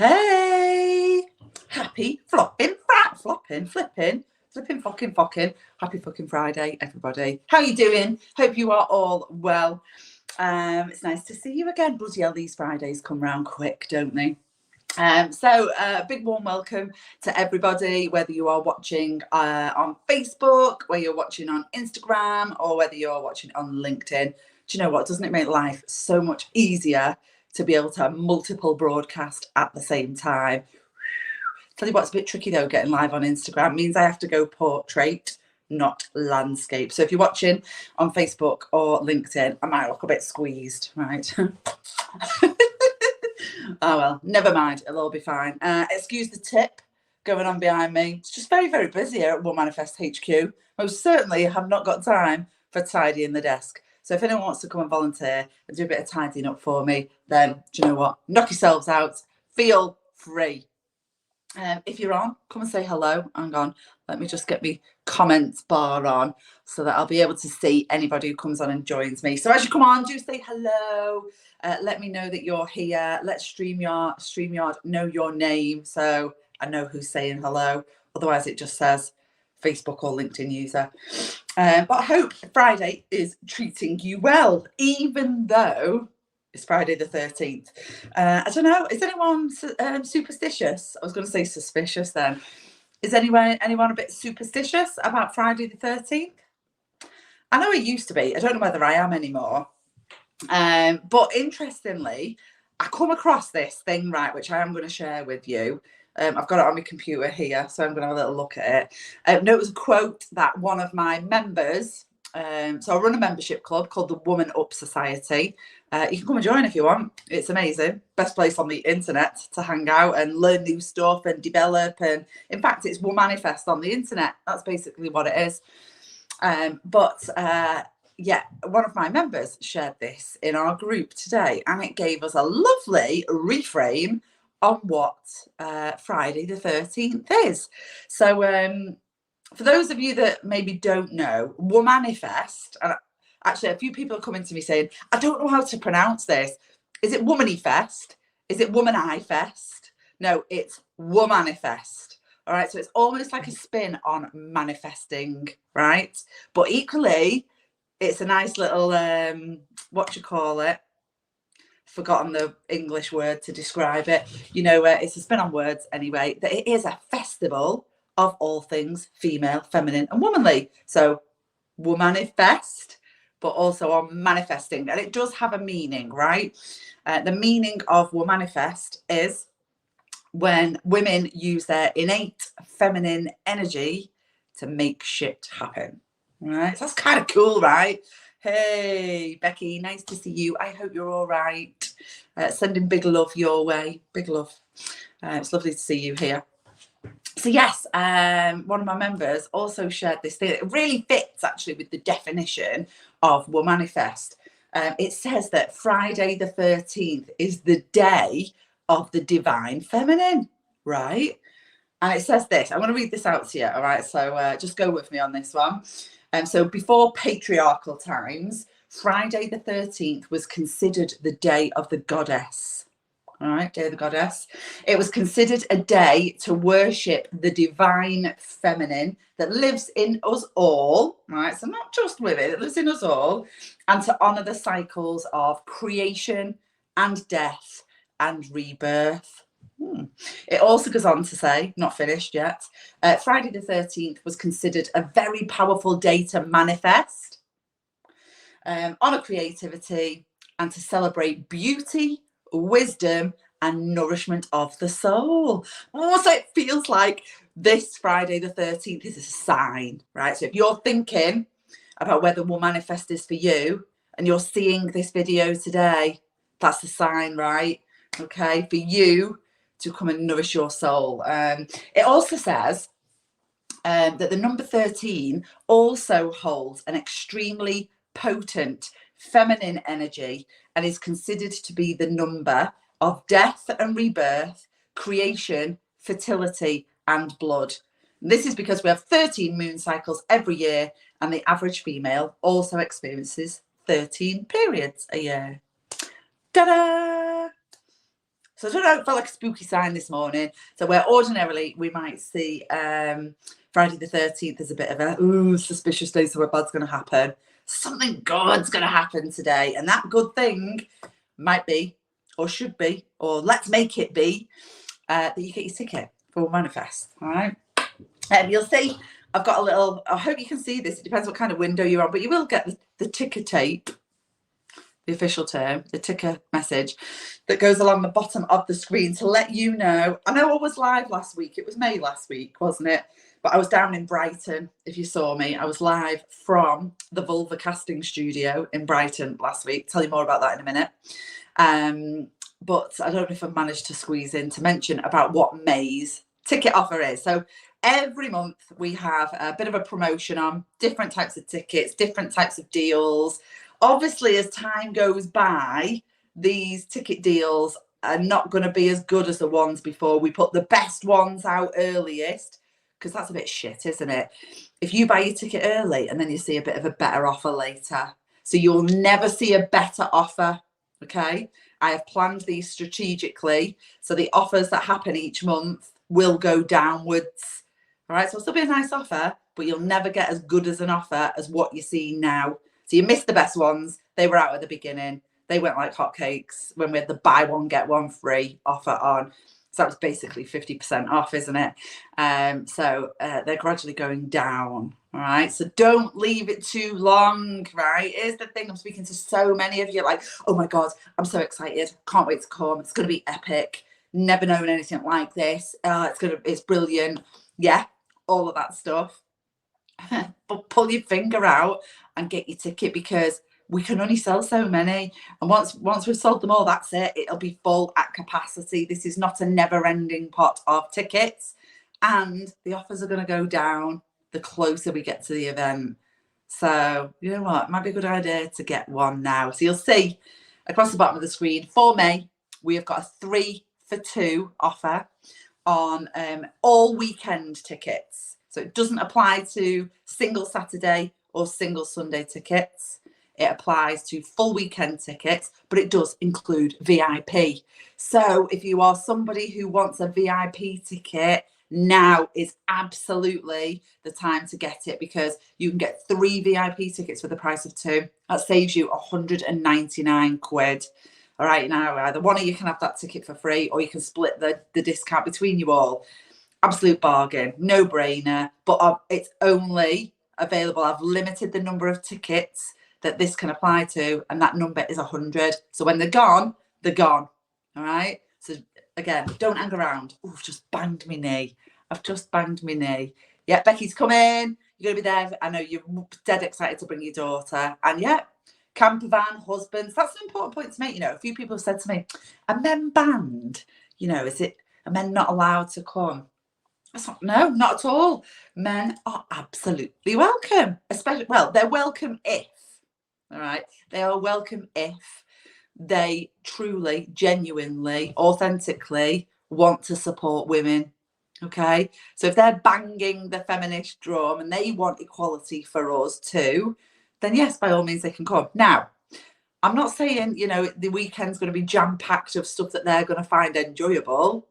Hey, happy flipping, happy fucking Friday, everybody. How you doing? Hope you are all well. It's nice to see you again. Bloody hell, these Fridays come round quick, don't they? Big warm welcome to everybody, whether you are watching on Facebook, whether you're watching on Instagram, or whether you're watching on LinkedIn. Do you know what? Doesn't it make life so much easier to be able to have multiple broadcast at the same time? Tell you what, it's a bit tricky though, getting live on Instagram. It means I have to go portrait, not landscape. So if you're watching on Facebook or LinkedIn, I might look a bit squeezed, right? Oh well, never mind, it'll all be fine. Excuse the tip going on behind me. It's just very, very busy here at Womanifest HQ. Most certainly have not got time for tidying the desk. So if anyone wants to come and volunteer and do a bit of tidying up for me, then do you know what? Knock yourselves out. Feel free. If you're on, come and say hello. Hang on, let me just get my comments bar on so that I'll be able to see anybody who comes on and joins me. So as you come on, do say hello. Let me know that you're here. Let StreamYard know your name so I know who's saying hello. Otherwise, it just says Facebook or LinkedIn user. But I hope Friday is treating you well, even though it's Friday the 13th. I don't know. Is anyone superstitious? I was going to say suspicious then. Is anyone a bit superstitious about Friday the 13th? I know I used to be. I don't know whether I am anymore. But interestingly, I come across this thing, right, which I am going to share with you. I've got it on my computer here, so I'm going to have a little look at it. No, it was a quote that one of my members, so I run a membership club called the Woman Up Society. You can come and join if you want. It's amazing. Best place on the internet to hang out and learn new stuff and develop. And in fact, it's Womanifest on the internet. That's basically what it is. Yeah, one of my members shared this in our group today, and it gave us a lovely reframe on what Friday the 13th is. So for those of you that maybe don't know, Womanifest, and actually a few people are coming to me saying, I don't know how to pronounce this. Is it Womanifest? Is it Womanifest? No, it's Womanifest. All right, so it's almost like a spin on manifesting, right? But equally, it's a nice little, what you call it? Forgotten the English word to describe it. You know, it's a spin on words anyway. That it is a festival of all things female, feminine, and womanly. So, Womanifest, but also on manifesting, and it does have a meaning, right? The meaning of Womanifest is when women use their innate feminine energy to make shit happen. Right, so that's kind of cool, right? Hey, Becky, nice to see you. I hope you're all right. Sending big love your way. Big love. It's lovely to see you here. So yes, one of my members also shared this thing. It really fits actually with the definition of Womanifest. It says that Friday the 13th is the day of the divine feminine, right? And it says this. I'm going to read this out to you, all right? So just go with me on this one. So before patriarchal times, Friday the 13th was considered the day of the goddess. All right, day of the goddess. It was considered a day to worship the divine feminine that lives in us all, right? So not just women, it lives in us all, and to honor the cycles of creation and death and rebirth. It also goes on to say, not finished yet, Friday the 13th was considered a very powerful day to manifest, honor creativity, and to celebrate beauty, wisdom, and nourishment of the soul. Also, it feels like this Friday the 13th is a sign, right? So if you're thinking about whether Womanifest is for you and you're seeing this video today, that's a sign, right? Okay, for you to come and nourish your soul. It also says that the number 13 also holds an extremely potent feminine energy and is considered to be the number of death and rebirth, creation, fertility, and blood. And this is because we have 13 moon cycles every year, and the average female also experiences 13 periods a year. Ta-da! So I don't know, it felt like a spooky sign this morning. So where ordinarily we might see Friday the 13th as a bit of a suspicious day, so what bad's going to happen. Something good's going to happen today. And that good thing might be, or should be, or let's make it be, that you get your ticket for Manifest. All right. You'll see I've got a little, I hope you can see this. It depends what kind of window you're on, but you will get the ticker tape, the official term, the ticker message that goes along the bottom of the screen to let you know. I know I was live last week. It was May last week, wasn't it? But I was down in Brighton. If you saw me, I was live from the Vulva Casting Studio in Brighton last week. Tell you more about that in a minute. But I don't know if I managed to squeeze in to mention about what May's ticket offer is. So every month we have a bit of a promotion on different types of tickets, different types of deals. Obviously, as time goes by, these ticket deals are not going to be as good as the ones before. We put the best ones out earliest, because that's a bit shit, isn't it? If you buy your ticket early and then you see a bit of a better offer later. So you'll never see a better offer, okay? I have planned these strategically. So the offers that happen each month will go downwards. All right, so it'll still be a nice offer, but you'll never get as good as an offer as what you see now. So you missed the best ones. They were out at the beginning. They went like hotcakes when we had the buy one, get one free offer on. So that was basically 50% off, isn't it? So they're gradually going down. All right. So don't leave it too long. Right. Here's the thing. I'm speaking to so many of you like, oh my God, I'm so excited. Can't wait to come. It's going to be epic. Never known anything like this. It's brilliant. Yeah. All of that stuff. But pull your finger out and get your ticket, because we can only sell so many, and once we've sold them all, that's it. It'll be full at capacity. This is not a never-ending pot of tickets, and the offers are going to go down the closer we get to the event. So you know what, it might be a good idea to get one now. So you'll see across the bottom of the screen for May we have got a 3 for 2 offer on all weekend tickets. So it doesn't apply to single Saturday or single Sunday tickets. It applies to full weekend tickets, but it does include VIP. So if you are somebody who wants a VIP ticket, now is absolutely the time to get it, because you can get 3 VIP tickets for the price of 2. That saves you 199 quid. All right, now either one of you can have that ticket for free, or you can split the discount between you all. Absolute bargain, no brainer, but it's only available. I've limited the number of tickets that this can apply to, and that number is 100. So when they're gone, they're gone. All right. So again, don't hang around. Oh, I've just banged my knee. Yeah, Becky's coming. You're gonna be there. I know you're dead excited to bring your daughter. And yeah, camper van, husbands. That's an important point to make. You know, a few people have said to me, "A men banned? You know, are men not allowed to come?" No, not at all. Men are absolutely welcome. Especially, well, they're welcome if. All right. They are welcome if they truly, genuinely, authentically want to support women. Okay. So if they're banging the feminist drum and they want equality for us too, then yes, by all means they can come. Now, I'm not saying, you know, the weekend's going to be jam-packed of stuff that they're going to find enjoyable.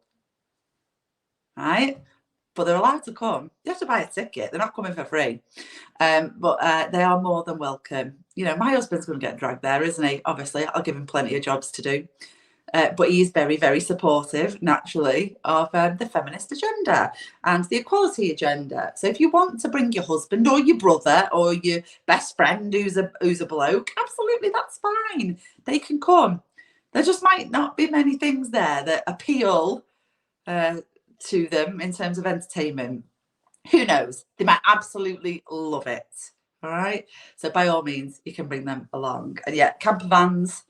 Right? But they're allowed to come. You have to buy a ticket. They're not coming for free. But they are more than welcome. You know, my husband's going to get dragged there, isn't he? Obviously, I'll give him plenty of jobs to do. But he is very, very supportive, naturally, of the feminist agenda and the equality agenda. So if you want to bring your husband or your brother or your best friend who's a bloke, absolutely, that's fine. They can come. There just might not be many things there that appeal to them in terms of entertainment. Who knows? They might absolutely love it. All right. So by all means, you can bring them along. And yeah, camper vans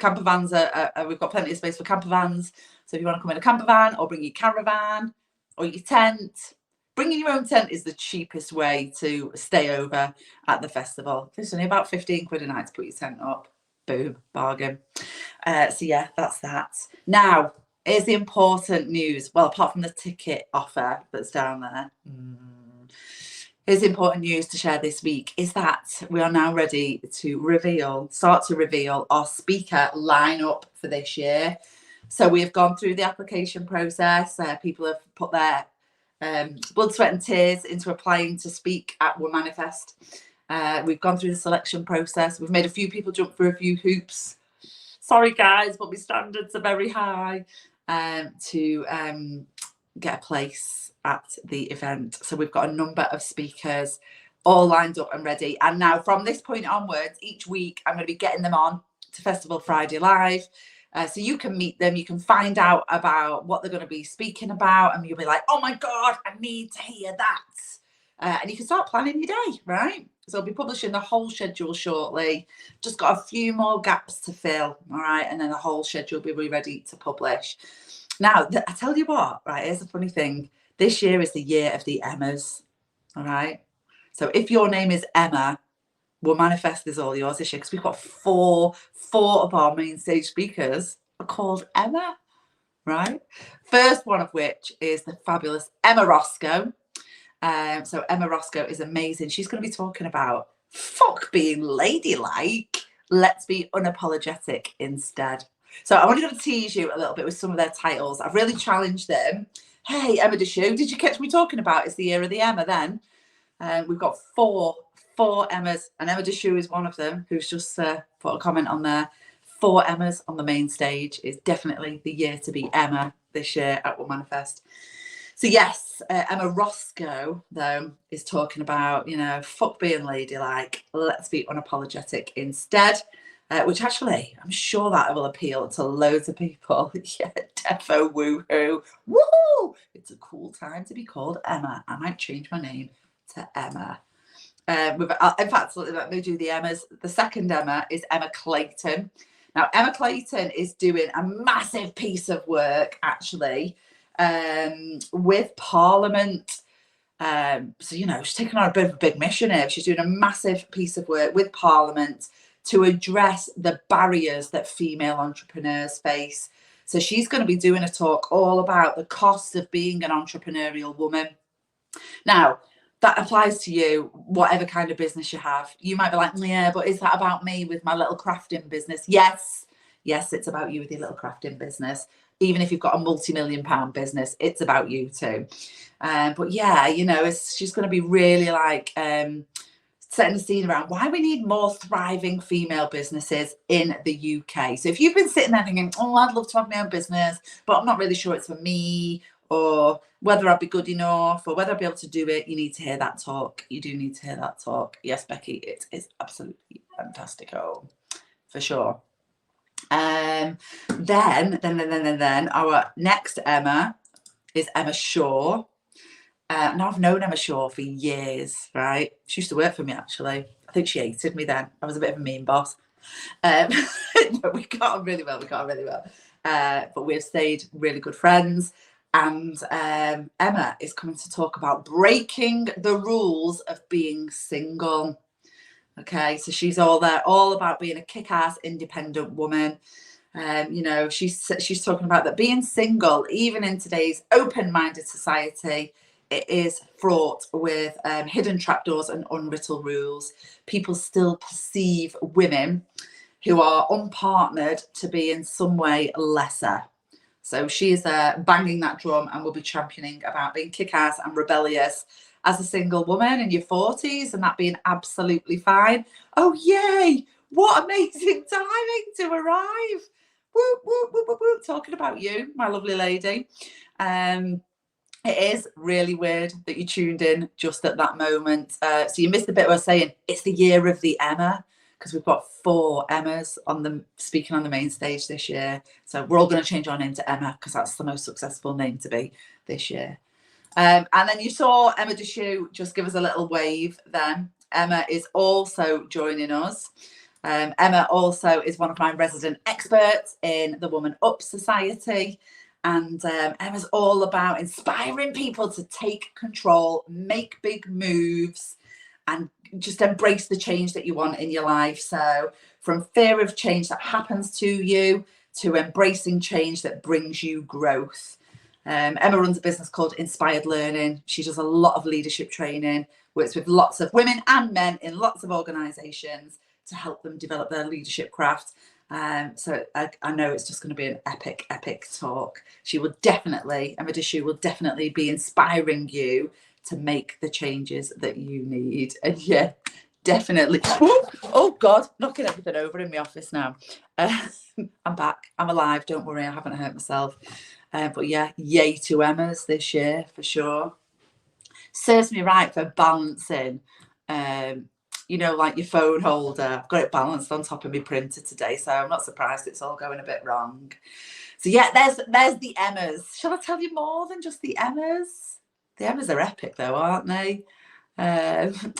are we've got plenty of space for camper vans. So if you want to come in a camper van or bring your caravan or your tent, bringing your own tent is the cheapest way to stay over at the festival. It's only about 15 quid a night to put your tent up. Boom, bargain. So yeah, that's that. Now, here's the important news. Well, apart from the ticket offer that's down there, here's the important news to share this week is that we are now ready to start to reveal our speaker lineup for this year. So we have gone through the application process. People have put their blood, sweat and tears into applying to speak at Womanifest. We've gone through the selection process. We've made a few people jump through a few hoops. Sorry guys, but my standards are very high to get a place at the event. So we've got a number of speakers all lined up and ready. And now from this point onwards, each week I'm going to be getting them on to Festival Friday Live. So you can meet them, you can find out about what they're going to be speaking about, and you'll be like, oh my God, I need to hear that. And you can start planning your day, right? So I'll be publishing the whole schedule shortly. Just got a few more gaps to fill, all right? And then the whole schedule will be ready to publish. Now, I tell you what, right, here's the funny thing. This year is the year of the Emmas, all right? So if your name is Emma, Womanifest is all yours this year, because we've got four of our main stage speakers are called Emma, right? First one of which is the fabulous Emma Roscoe. So Emma Roscoe is amazing. She's going to be talking about fuck being ladylike. Let's be unapologetic instead. So I wanted to tease you a little bit with some of their titles. I've really challenged them. Hey, Emma Dishow, did you catch me talking about it's the year of the Emma then? We've got four Emmas, and Emma Dishow is one of them, who's just put a comment on there. 4 Emmas on the main stage. Is definitely the year to be Emma this year at Womanifest. So yes, Emma Roscoe, though, is talking about, you know, fuck being ladylike, let's be unapologetic instead, which actually, I'm sure that will appeal to loads of people. Yeah, defo woohoo. Woohoo! It's a cool time to be called Emma. I might change my name to Emma. In fact, let me do the Emmas. The second Emma is Emma Clayton. Now, Emma Clayton is doing a massive piece of work, actually, with Parliament. So, you know, she's taking on a bit of a big mission here. She's doing a massive piece of work with Parliament to address the barriers that female entrepreneurs face. So she's going to be doing a talk all about the cost of being an entrepreneurial woman. Now, that applies to you, whatever kind of business you have. You might be like, yeah, but is that about me with my little crafting business? Yes, it's about you with your little crafting business. Even if you've got a multi-million-pound business, it's about you too. But yeah, you know, she's going to be really like setting the scene around why we need more thriving female businesses in the UK. So if you've been sitting there thinking, oh, I'd love to have my own business, but I'm not really sure it's for me, or whether I'll be good enough, or whether I'll be able to do it, you need to hear that talk. You do need to hear that talk. Yes, Becky, it is absolutely fantastic. Oh, for sure. Then our next Emma is Emma Shaw. Now I've known Emma Shaw for years, right? She used to work for me, actually. I think she hated me then. I was a bit of a mean boss. But we got on really well. But we've stayed really good friends. And Emma is coming to talk about breaking the rules of being single. Okay, so she's all about being a kick-ass independent woman. You know, she's talking about that being single, even in today's open-minded society, it is fraught with hidden trapdoors and unwritten rules. People still perceive women who are unpartnered to be in some way lesser. So she is banging that drum and will be championing about being kick-ass and rebellious as a single woman in your 40s, and that being absolutely fine. Oh, yay! What amazing timing to arrive. Woo, woo, woo, woo, woo. Talking about you, my lovely lady. It is really weird that you tuned in just at that moment. So you missed the bit where I was saying it's the year of the Emma, because we've got 4 Emmas speaking on the main stage this year. So we're all going to change our name to Emma, because that's the most successful name to be this year. And then you saw Emma Dishow just give us a little wave then. Emma is also joining us. Emma also is one of my resident experts in the Woman Up Society. And Emma's all about inspiring people to take control, make big moves, and just embrace the change that you want in your life. So from fear of change that happens to you to embracing change that brings you growth. Emma runs a business called Inspired Learning. She does a lot of leadership training, works with lots of women and men in lots of organisations to help them develop their leadership craft. So I know it's just going to be an epic talk. Emma Dishu will definitely be inspiring you to make the changes that you need. And yeah, definitely. Oh God, knocking everything over in my office now. I'm back. I'm alive. Don't worry, I haven't hurt myself. But yeah, yay to Emma's this year for sure. Serves me right for balancing. Like your phone holder. I've got it balanced on top of my printer today, so I'm not surprised it's all going a bit wrong. So yeah, there's the Emmas. Shall I tell you more than just the Emmas? The Emmas are epic though, aren't they?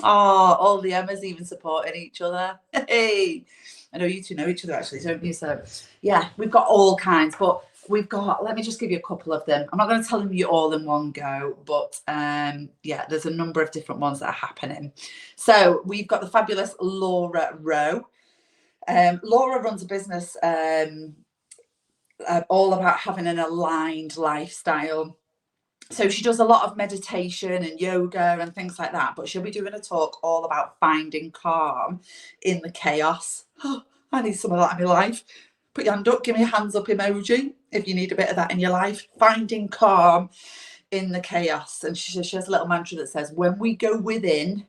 All the Emmas even supporting each other. Hey, I know you two know each other actually, don't you? So yeah, we've got all kinds, but let me just give you a couple of them. I'm not going to tell them you all in one go, but yeah, there's a number of different ones that are happening. So we've got the fabulous Laura Rowe. Laura runs a business all about having an aligned lifestyle. So she does a lot of meditation and yoga and things like that, but she'll be doing a talk all about finding calm in the chaos. Oh, I need some of that in my life. Put your hand up, give me a hands up emoji if you need a bit of that in your life. Finding calm in the chaos. And she has a little mantra that says, when we go within,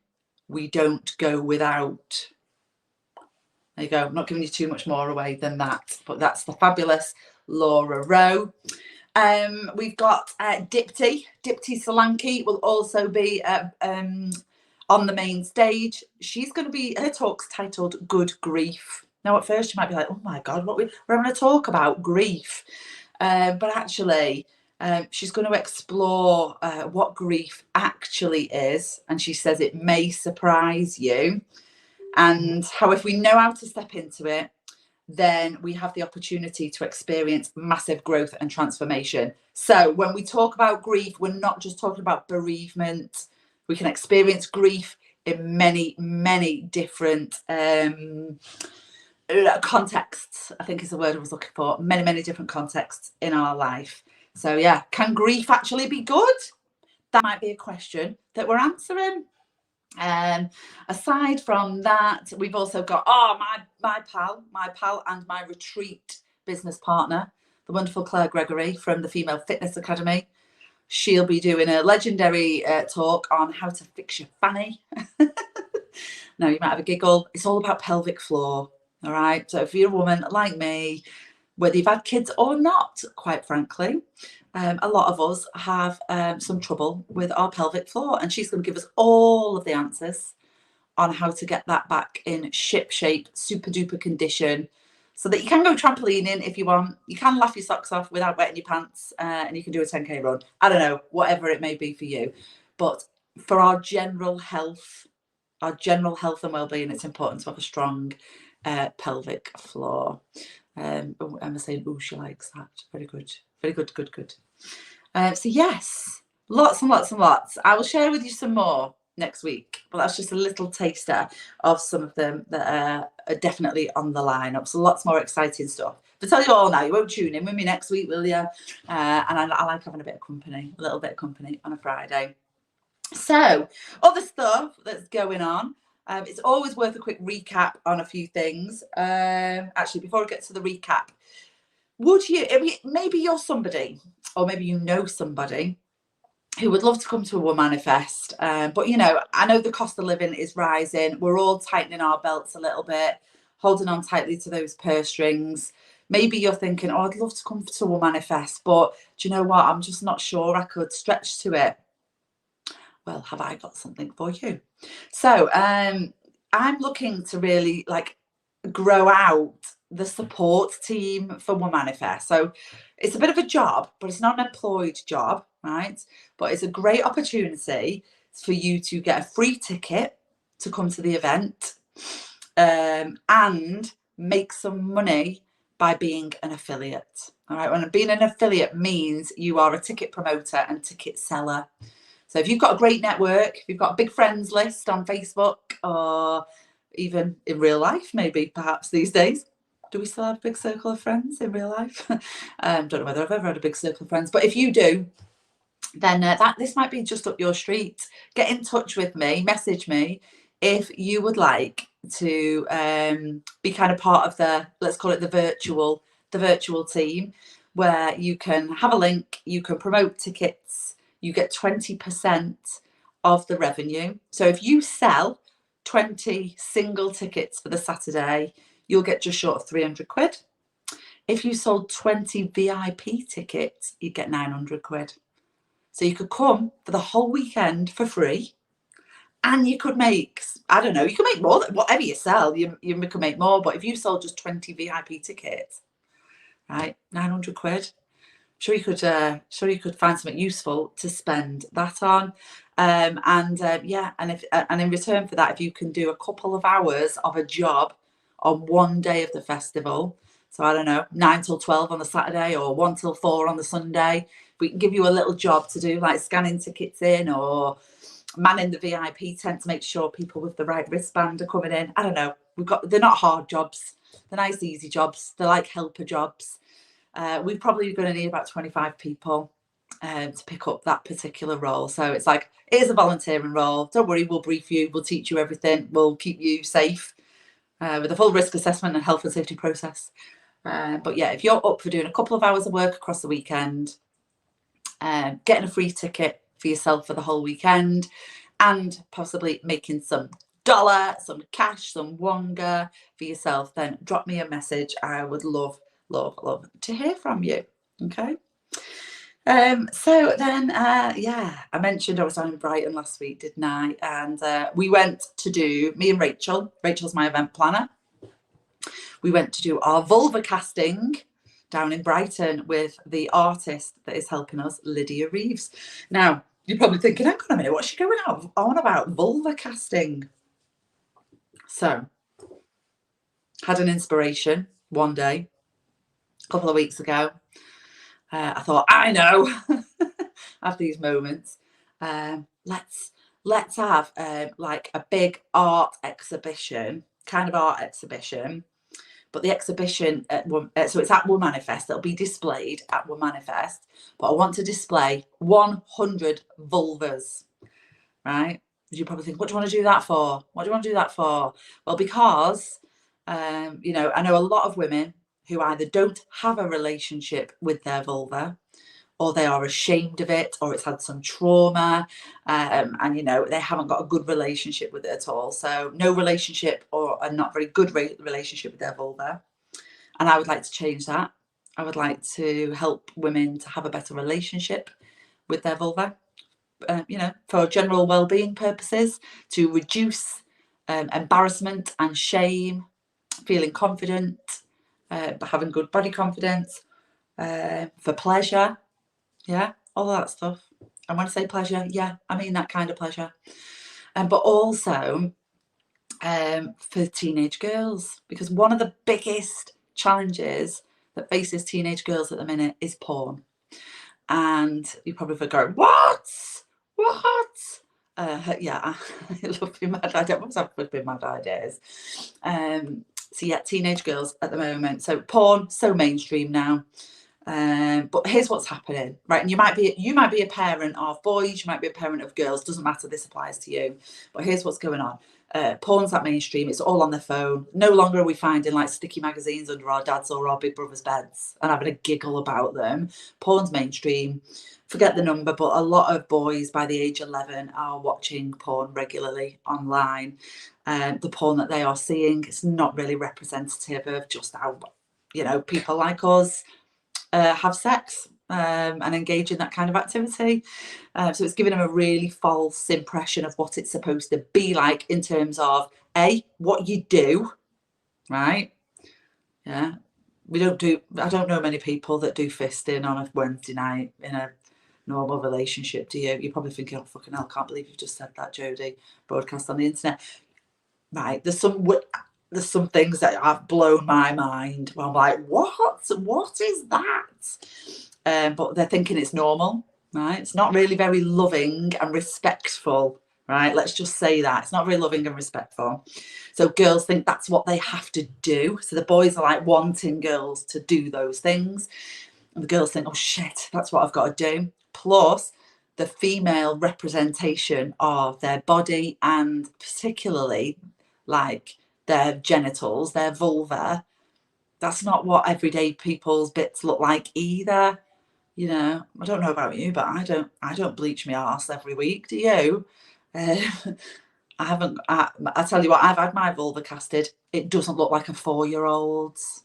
we don't go without. There you go. I'm not giving you too much more away than that, but that's the fabulous Laura Rowe. We've got Dipti Solanki will also be on the main stage. She's going to be, her talk's titled Good Grief. Now at first you might be like, oh my God, we're going to talk about grief. But actually she's going to explore what grief actually is. And she says it may surprise you. And how if we know how to step into it, then we have the opportunity to experience massive growth and transformation. So when we talk about grief, we're not just talking about bereavement. We can experience grief in many, many different contexts, I think is the word I was looking for. Many, many different contexts in our life. So yeah, can grief actually be good? That might be a question that we're answering. Aside from that, we've also got my pal and my retreat business partner, the wonderful Claire Gregory from the Female Fitness Academy. She'll be doing a legendary talk on how to fix your fanny. Now you might have a giggle. It's all about pelvic floor. All right. So if you're a woman like me, whether you've had kids or not, quite frankly, a lot of us have some trouble with our pelvic floor, and she's going to give us all of the answers on how to get that back in ship shape, super duper condition, so that you can go trampolining if you want. You can laugh your socks off without wetting your pants, and you can do a 10K run. I don't know, whatever it may be for you. But for our general health and well-being, it's important to have a strong pelvic floor. Emma's saying, oh, she likes that. Very good. Very good, good. So yes, lots and lots and lots. I will share with you some more next week, but that's just a little taster of some of them that are definitely on the lineup. So lots more exciting stuff. To tell you all now, you won't tune in with me next week, will you? And I like having a little bit of company on a Friday. So other stuff that's going on. It's always worth a quick recap on a few things. Actually, before I get to the recap, maybe you're somebody, or maybe you know somebody who would love to come to a Womanifest, but I know the cost of living is rising. We're all tightening our belts a little bit, holding on tightly to those purse strings. Maybe you're thinking, oh, I'd love to come to a Womanifest, but do you know what? I'm just not sure I could stretch to it. Well, have I got something for you? So I'm looking to really grow out the support team for Womanifest. So it's a bit of a job, but it's not an employed job, right? But it's a great opportunity for you to get a free ticket to come to the event and make some money by being an affiliate. All right, when being an affiliate means you are a ticket promoter and ticket seller. So if you've got a great network, if you've got a big friends list on Facebook, or even in real life, maybe perhaps these days. Do we still have a big circle of friends in real life? Don't know whether I've ever had a big circle of friends, but if you do, then this might be just up your street. Get in touch with me, message me if you would like be kind of part of the, let's call it the virtual team, where you can have a link, you can promote tickets, you get 20% of the revenue. So if you sell 20 single tickets for the Saturday, you'll get just short of 300 quid. If you sold 20 VIP tickets, you'd get 900 quid. So you could come for the whole weekend for free, and you could make, I don't know, you could make more. Whatever you sell, you could make more. But if you sold just 20 VIP tickets, right, 900 quid. Sure you could find something useful to spend that on. And in return for that, if you can do a couple of hours of a job on one day of the festival, so I don't know, 9 till 12 on the Saturday or 1 till 4 on the Sunday, we can give you a little job to do, like scanning tickets in or manning the VIP tent to make sure people with the right wristband are coming in. I don't know. They're not hard jobs. They're nice, easy jobs. They're like helper jobs. We're probably going to need about 25 people to pick up that particular role. So it's like, it is a volunteering role. Don't worry, we'll brief you, we'll teach you everything, we'll keep you safe with a full risk assessment and health and safety process. But yeah, if you're up for doing a couple of hours of work across the weekend, getting a free ticket for yourself for the whole weekend, and possibly making some dollar, some cash, some wonga for yourself, then drop me a message. I would love to hear from you. Okay. So then, I mentioned I was down in Brighton last week, didn't I? And we went to do, me and Rachel's my event planner. We went to do our vulva casting down in Brighton with the artist that is helping us, Lydia Reeves. Now, you're probably thinking, hang on a minute, what's she going on about vulva casting? So, had an inspiration one day, a couple of weeks ago. I thought, I know, I have these moments. Let's have like a big art exhibition, but the exhibition so it's at Womanifest. It'll be displayed at Womanifest, but I want to display 100 vulvas, right? You probably think, what do you want to do that for? What do you want to do that for? Well, because I know a lot of women who either don't have a relationship with their vulva, or they are ashamed of it, or it's had some trauma, and they haven't got a good relationship with it at all. So no relationship, or a not very good relationship with their vulva. And I would like to change that. I would like to help women to have a better relationship with their vulva, for general well-being purposes, to reduce embarrassment and shame, feeling confident, having good body confidence, for pleasure. Yeah, all that stuff. And when I say pleasure, yeah, I mean that kind of pleasure. But also for teenage girls, because one of the biggest challenges that faces teenage girls at the minute is porn. And you probably go, what? Yeah, I love being mad. I don't want to have flipping mad ideas. So yeah, teenage girls at the moment. So porn, so mainstream now. But here's what's happening, right? And you might be a parent of boys, you might be a parent of girls, doesn't matter, this applies to you. But here's what's going on. Porn's that mainstream, it's all on their phone. No longer are we finding like sticky magazines under our dad's or our big brother's beds and having a giggle about them. Porn's mainstream. Forget the number, but a lot of boys by the age 11 are watching porn regularly online. The porn that they are seeing is not really representative of just how, people like us have sex and engage in that kind of activity. So it's giving them a really false impression of what it's supposed to be like in terms of what you do, right? Yeah, I don't know many people that do fisting on a Wednesday night in a normal relationship, do you? You're probably thinking, oh fucking hell, can't believe you've just said that, Jodie, broadcast on the internet. Right, there's some things that have blown my mind. Well, I'm like, what is that? But they're thinking it's normal, right? It's not really very loving and respectful, right? Let's just say that. It's not very loving and respectful. So girls think that's what they have to do. So the boys are like wanting girls to do those things. And the girls think, oh shit, that's what I've got to do. Plus, the female representation of their body, and particularly like their genitals, their vulva. That's not what everyday people's bits look like either. You know, I don't know about you, but I don't bleach my arse every week. Do you? I haven't. I tell you what, I've had my vulva casted. It doesn't look like a 4-year-old's.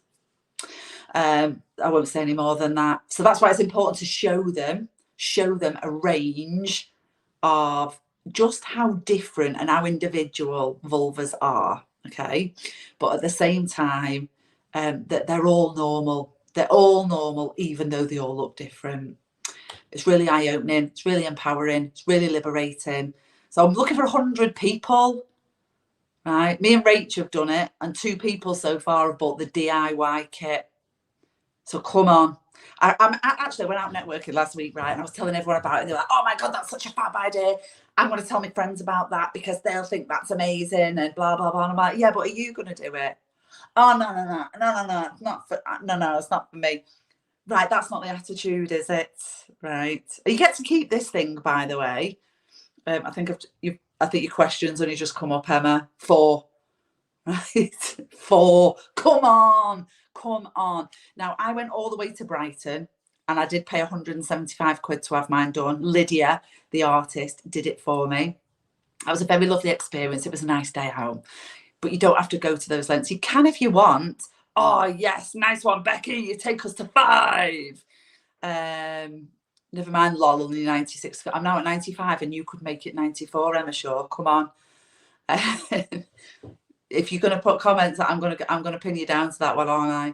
I won't say any more than that. So that's why it's important to show them a range of just how different and how individual vulvas are. Okay, but at the same time, that they're all normal. They're all normal, even though they all look different. It's really eye-opening. It's really empowering. It's really liberating. So I'm looking for 100 people. Right, me and Rach have done it, and 2 people so far have bought the DIY kit. So come on. I actually went out networking last week, right? And I was telling everyone about it. And they're like, oh my God, that's such a fab idea. I'm going to tell my friends about that because they'll think that's amazing and blah, blah, blah. And I'm like, yeah, but are you going to do it? Oh, no. It's not for, no, it's not for me. Right, that's not the attitude, is it? Right. You get to keep this thing, by the way. I think your questions only just come up, Emma. 4. Right. 4. Come on. Now, I went all the way to Brighton and I did pay 175 quid to have mine done. Lydia, the artist, did it for me. That was a very lovely experience. It was a nice day out. But you don't have to go to those lengths. You can if you want. Oh, yes. Nice one, Becky. You take us to 5. Never mind, lol, only 96. I'm now at 95 and you could make it 94, Emma Shaw. Come on. If you're going to put comments, I'm going to pin you down to that one, aren't I?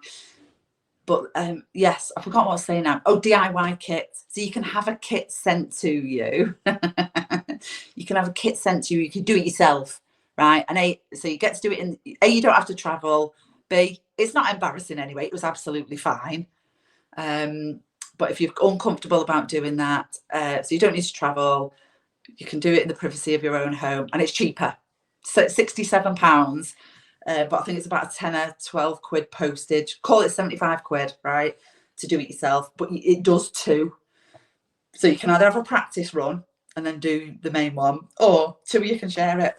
But yes, I forgot what I was saying now. Oh, DIY kit. So you can have a kit sent to you. You can have a kit sent to you. You can do it yourself, right? And A, so you get to do it in A, you don't have to travel. B, it's not embarrassing anyway. It was absolutely fine. But if you're uncomfortable about doing that, so you don't need to travel, you can do it in the privacy of your own home, and it's cheaper. So it's £67, but I think it's about a 10 or 12 quid postage. Call it 75 quid, right, to do it yourself. But it does 2. So you can either have a practice run and then do the main one, or 2 you can share it.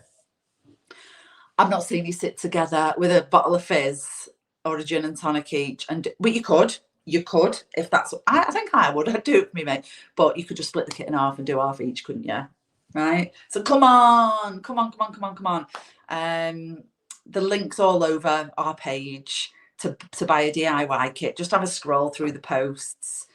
I've not seen you sit together with a bottle of fizz or a gin and tonic each, but you could, if that's. I think I would. I'd do it for me, mate. But you could just split the kit in half and do half each, couldn't you? Right. So come on. The link's all over our page to buy a DIY kit. Just have a scroll through the posts,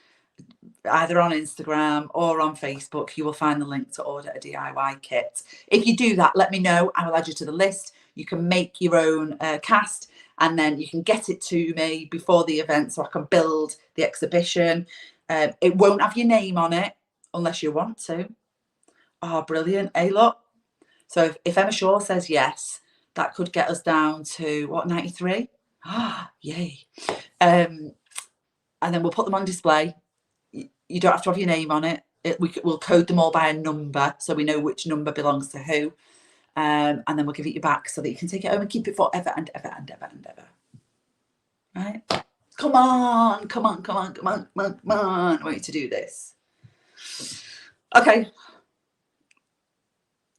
either on Instagram or on Facebook. You will find the link to order a DIY kit. If you do that, let me know. I will add you to the list. You can make your own cast, and then you can get it to me before the event so I can build the exhibition. It won't have your name on it unless you want to. Oh, brilliant. Hey, look. So if Emma Shaw says yes, that could get us down to, what, 93? Ah, yay. And then we'll put them on display. You don't have to have your name on it. We'll code them all by a number so we know which number belongs to who. And then we'll give it you back so that you can take it home and keep it forever and ever and ever and ever. Right? Come on. I want you to do this. Okay.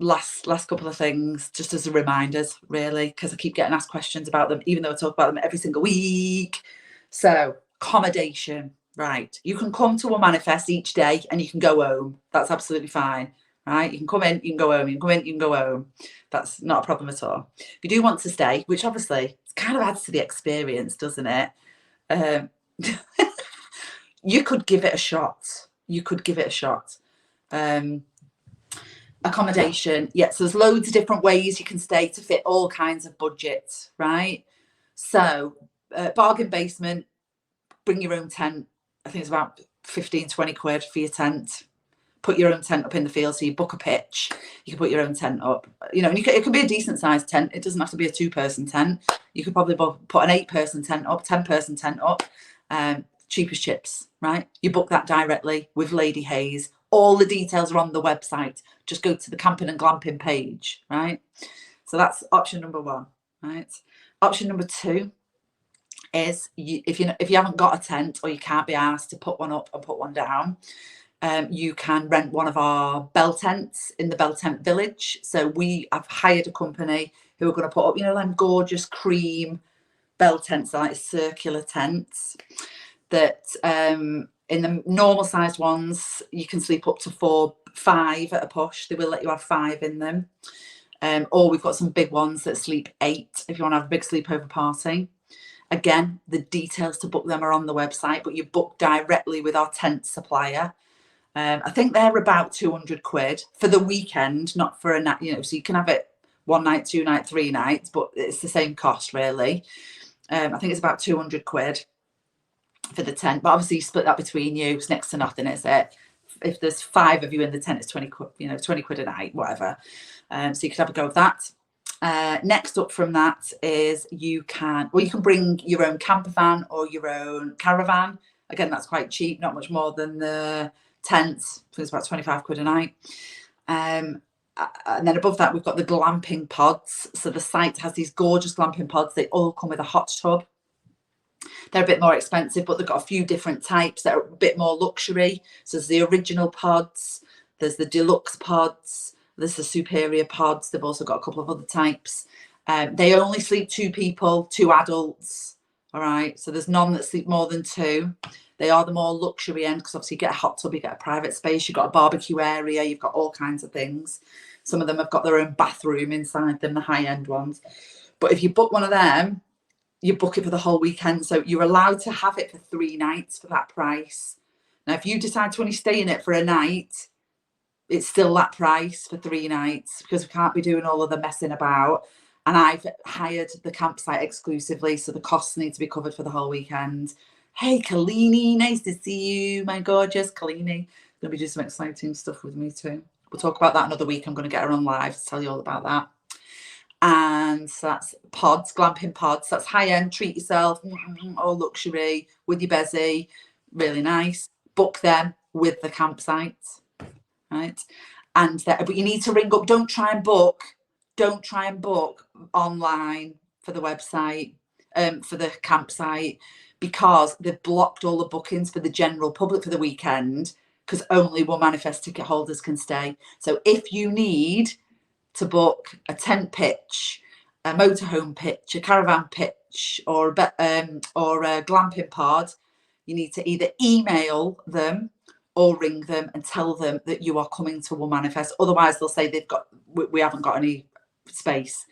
Last couple of things, just as a reminders, really, because I keep getting asked questions about them, even though I talk about them every single week. So, accommodation, right? You can come to a manifest each day and you can go home. That's absolutely fine, right? You can come in, you can go home. You can come in, you can go home. That's not a problem at all. If you do want to stay, which obviously kind of adds to the experience, doesn't it? You could give it a shot. Accommodation, so there's loads of different ways you can stay to fit all kinds of budgets, right? So bargain basement, bring your own tent. I think it's about 15-20 quid for your tent. Put your own tent up in the field. So you book a pitch, you can put your own tent up, and it can be a decent sized tent. It doesn't have to be a 2-person tent. You could probably put an 8-person tent up, 10-person tent up. Cheap as chips, right? You book that directly with Lady Hayes. All the details are on the website. Just go to the camping and glamping page, right? So that's option number 1, right? Option number 2 is if you haven't got a tent or you can't be asked to put one up and put one down, you can rent one of our bell tents in the Bell Tent Village. So we have hired a company who are going to put up, like gorgeous cream bell tents, like circular tents that in the normal sized ones, you can sleep up to 5 at a push. They will let you have 5 in them. Or we've got some big ones that sleep 8 if you want to have a big sleepover party. Again, the details to book them are on the website, but you book directly with our tent supplier. I think they're about 200 quid for the weekend, not for a night, so you can have it 1 night, 2 nights, 3 nights, but it's the same cost really. I think it's about 200 quid for the tent, but obviously you split that between you. It's next to nothing, is it? If there's 5 of you in the tent, it's 20 quid, 20 quid a night, whatever. So you could have a go of that. Next up from that is you can bring your own camper van or your own caravan. Again, that's quite cheap, not much more than the tents. So it's about 25 quid a night. And then above that, we've got the glamping pods. So the site has these gorgeous glamping pods. They all come with a hot tub. They're a bit more expensive, but they've got a few different types that are a bit more luxury. So there's the original pods, there's the deluxe pods, there's the superior pods. They've also got a couple of other types. They only sleep 2 people, 2 adults. All right. So there's none that sleep more than 2. They are the more luxury end because obviously you get a hot tub, you get a private space, you've got a barbecue area, you've got all kinds of things. Some of them have got their own bathroom inside them, the high end ones. But if you book one of them, you book it for the whole weekend. So you're allowed to have it for 3 nights for that price. Now, if you decide to only stay in it for a night, it's still that price for 3 nights because we can't be doing all of the messing about. And I've hired the campsite exclusively, so the costs need to be covered for the whole weekend. Hey, Kalini, nice to see you, my gorgeous Kalini. Going to be doing some exciting stuff with me too. We'll talk about that another week. I'm going to get her on live to tell you all about that. And so that's pods, glamping pods. That's high end, treat yourself, all luxury with your bezzy, really nice. Book them with the campsite, right? And but you need to ring up. Don't try and book online for the website, for the campsite, because they've blocked all the bookings for the general public for the weekend because only One Manifest ticket holders can stay. So if you need to book a tent pitch, a motorhome pitch, a caravan pitch, or a glamping pod, you need to either email them or ring them and tell them that you are coming to One Manifest. Otherwise, they'll say we haven't got any space.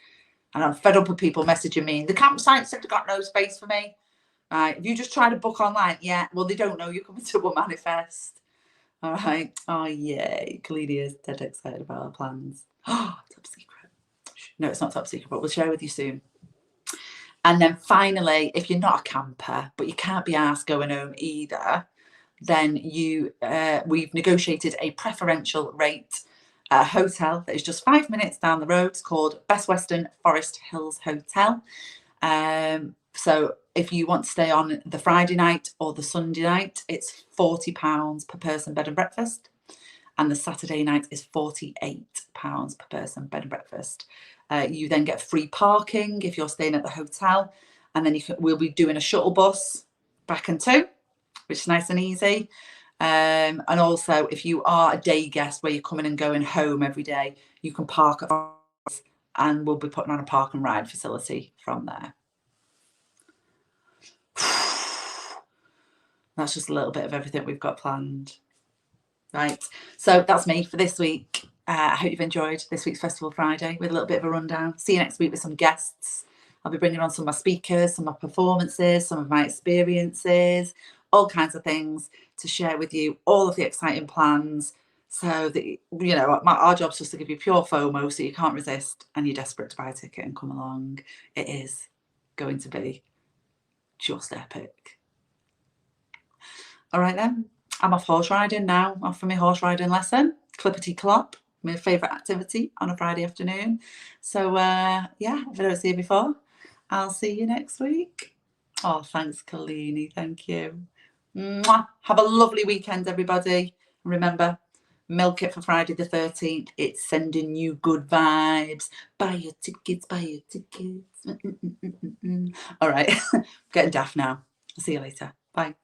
And I'm fed up with people messaging me. The campsite said they've got no space for me. Right? If you just try to book online, well, they don't know you're coming to One Manifest. All right. Oh, yay. Kalini is dead excited about our plans. Oh, top secret. No, it's not top secret, but we'll share with you soon. And then finally, if you're not a camper, but you can't be asked going home either, then we've negotiated a preferential rate hotel that is just 5 minutes down the road. It's called Best Western Forest Hills Hotel. So if you want to stay on the Friday night or the Sunday night, it's £40 per person bed and breakfast. And the Saturday night is £48 per person bed and breakfast. You then get free parking if you're staying at the hotel. And then we'll be doing a shuttle bus back and to, which is nice and easy. And also, if you are a day guest where you're coming and going home every day, you can park at us and we'll be putting on a park and ride facility from there. That's just a little bit of everything we've got planned. Right, so that's me for this week. I hope you've enjoyed this week's Festival Friday with a little bit of a rundown. See you next week with some guests. I'll be bringing on some of my speakers, some of my performances, some of my experiences, all kinds of things to share with you, all of the exciting plans, so that, our job's just to give you pure FOMO so you can't resist and you're desperate to buy a ticket and come along. It is going to be just epic. All right then. I'm off horse riding now, off for my horse riding lesson, clippity clop, my favourite activity on a Friday afternoon. So, if I don't see you before, I'll see you next week. Oh, thanks, Kalini. Thank you. Mwah. Have a lovely weekend, everybody. And remember, milk it for Friday the 13th. It's sending you good vibes. Buy your tickets, buy your tickets. All right, I'm getting daft now. I'll see you later. Bye.